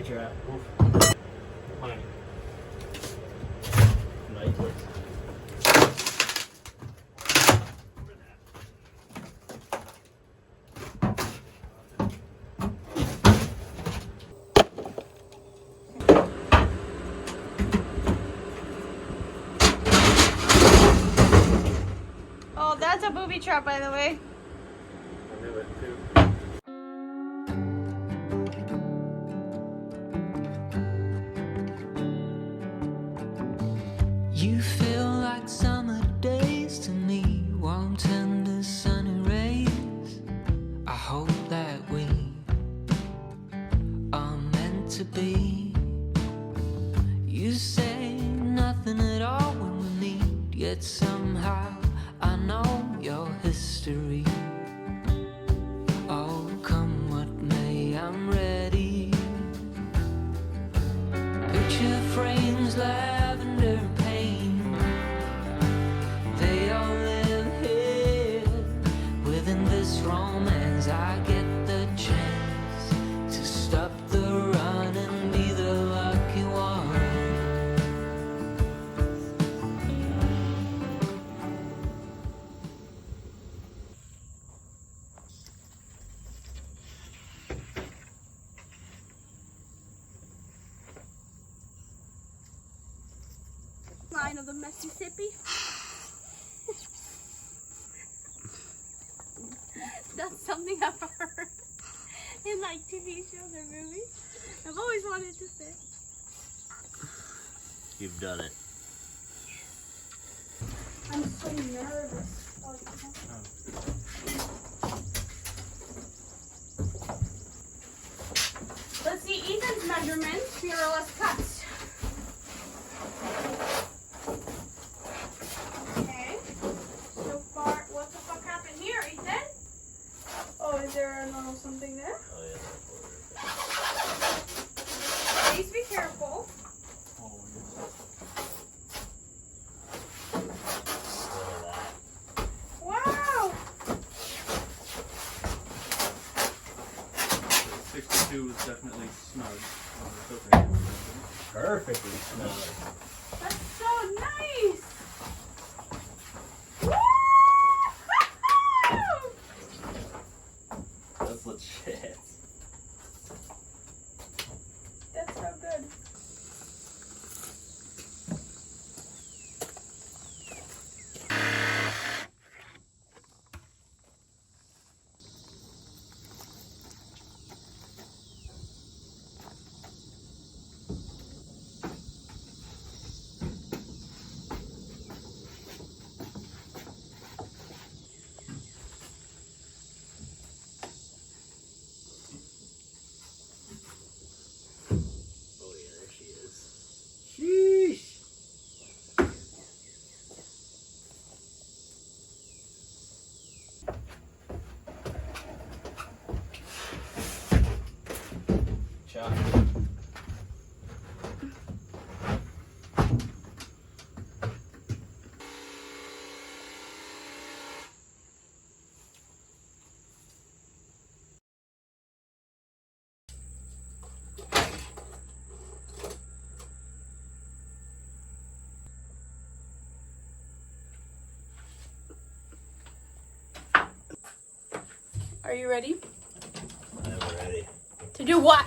booby trap. Mine. Nice. Oh, that's a booby trap, by the way. I knew it too. You feel like summer days to me, warm tender sunny rays. I hope that we are meant to be. You say nothing at all when we meet, yet somehow I know your history. Oh, come what may, I'm ready. Picture frames, lavender and pain, they all live here within this romance. I get the chance to stop the run and be the lucky one. Line of the Mississippi. That's something I've heard in like TV shows or movies. I've always wanted to say. You've done it. I'm so nervous. Let's see Ethan's measurements. Here are less cuts. Okay. So far, what the fuck happened here, Ethan? Oh, is there a little something there? Oh yeah. Please be careful. Oh, Wow! 62 is definitely snug. It's okay. perfectly snug. That's so nice! Woo! That's legit. That's so good. Oh yeah, there she is. Sheesh. Chop. Are you ready? I'm ready. To do what?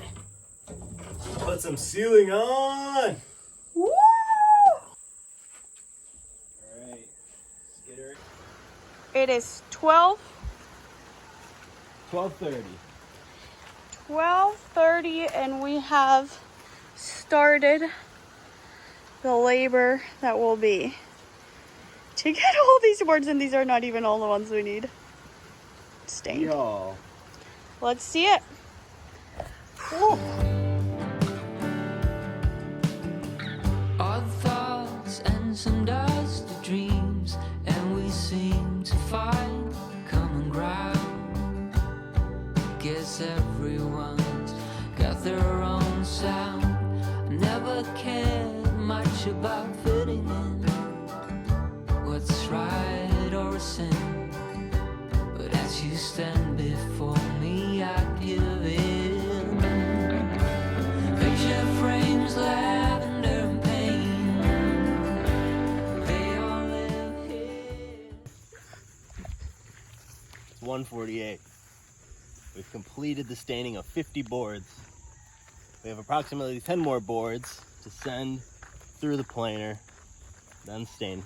Put some ceiling on. Woo! Alright. Skitter. It is 12:30 and we have started the labor that will be to get all these boards, and these are not even all the ones we need stained. Y'all. Let's see it. Ooh. Odd thoughts and some dusty dreams, and we seem to find common ground. Guess everyone's got their own sound. I never cared much about fitting in, what's right or a sin. But as you stand before me, I give in. 1:48. We've completed the staining of 50 boards. We have approximately 10 more boards to send through the planer, then stain.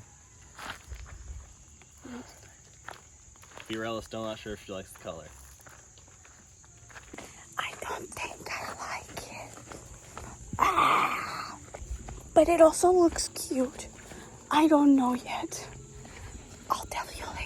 Fiorella's still not sure if she likes the color. I don't think I like it. But it also looks cute. I don't know yet. I'll tell you later.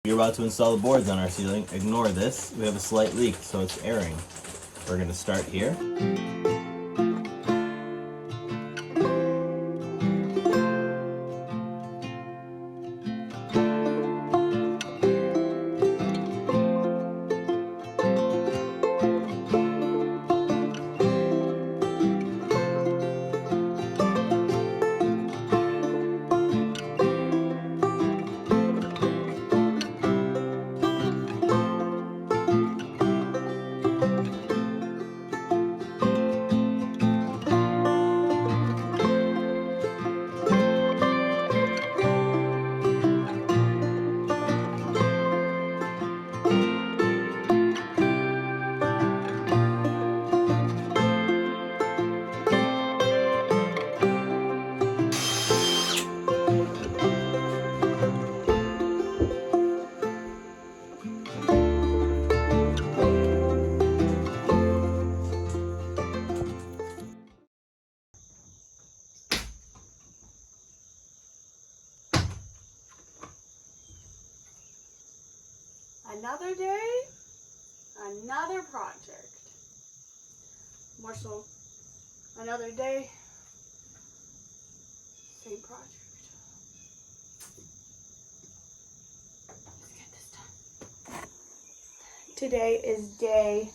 You're about to install the boards on our ceiling. Ignore this. We have a slight leak, so it's airing. We're going to start here. Another day, another project. More so, another day, same project. Let's get this done. Today is day,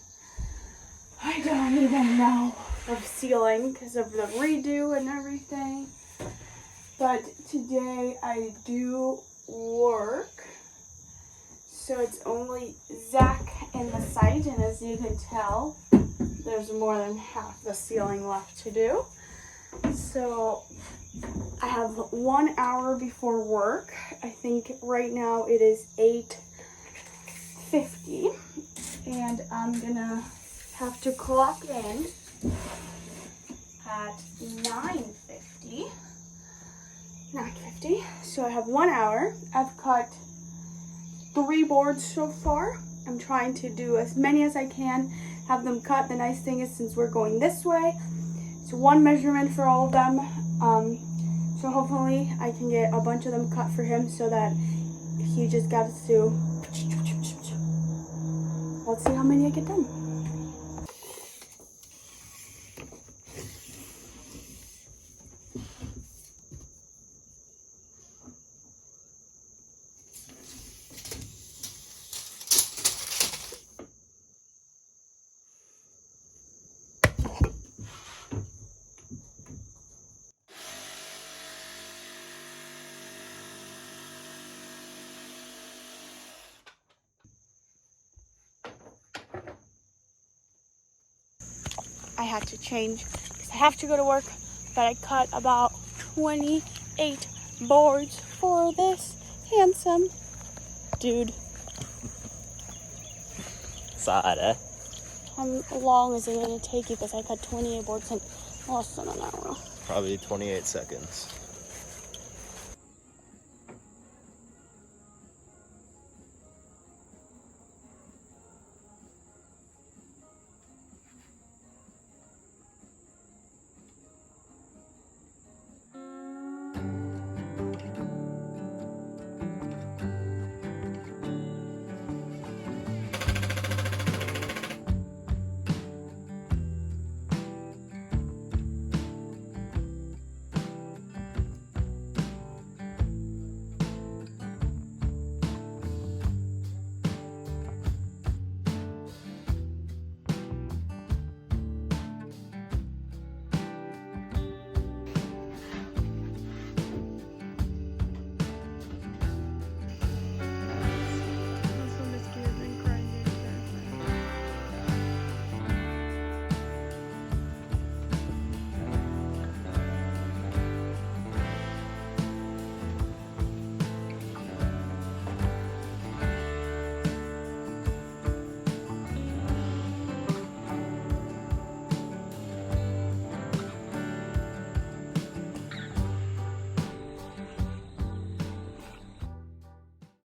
I don't even know, of sealing because of the redo and everything. But today I do work. So it's only Zach in the site, and as you can tell, there's more than half the ceiling left to do. So I have 1 hour before work. I think right now it is 8:50, and I'm gonna have to clock in at 9:50. So I have 1 hour. I've cut 3 boards so far. I'm trying to do as many as I can, have them cut. The nice thing is, since we're going this way, it's one measurement for all of them. So hopefully I can get a bunch of them cut for him so that he just got to, let's see how many I get done. I had to change because I have to go to work, but I cut about 28 boards for this handsome dude. Sad, eh? How long is it going to take you? Because I cut 28 boards in less than an hour. Probably 28 seconds.